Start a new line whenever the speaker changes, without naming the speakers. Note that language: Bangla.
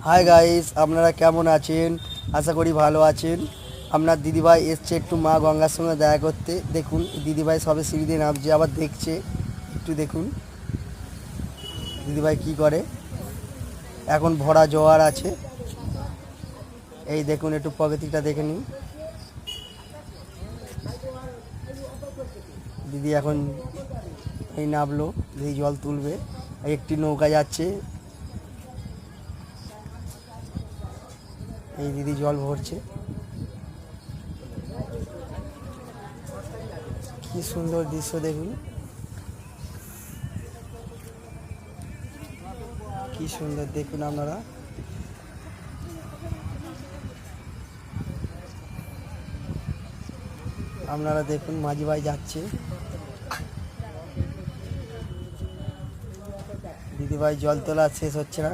হাই গাইস, আপনারা কেমন আছেন? আশা করি ভালো আছেন। আপনার দিদিভাই এসছে একটু মা গঙ্গার সঙ্গে দেখা করতে। দেখুন দিদিভাই সবে সিঁড়ি দিয়ে নামছে, আবার দেখছে। একটু দেখুন দিদিভাই কি করে। এখন ভরা জোয়ার আছে, এই দেখুন একটু প্রকৃতিটা দেখে নিন। দিদি এখন এই নামলো, দিদি জল তুলবে। একটি নৌকা যাচ্ছে, এই দিদি জল ভরছে। কি সুন্দর দৃশ্য দেখুন, কি সুন্দর দেখুন আপনারা। আপনারা দেখুন মাঝি ভাই যাচ্ছে, দিদিভাই জল তোলা শেষ হচ্ছে না।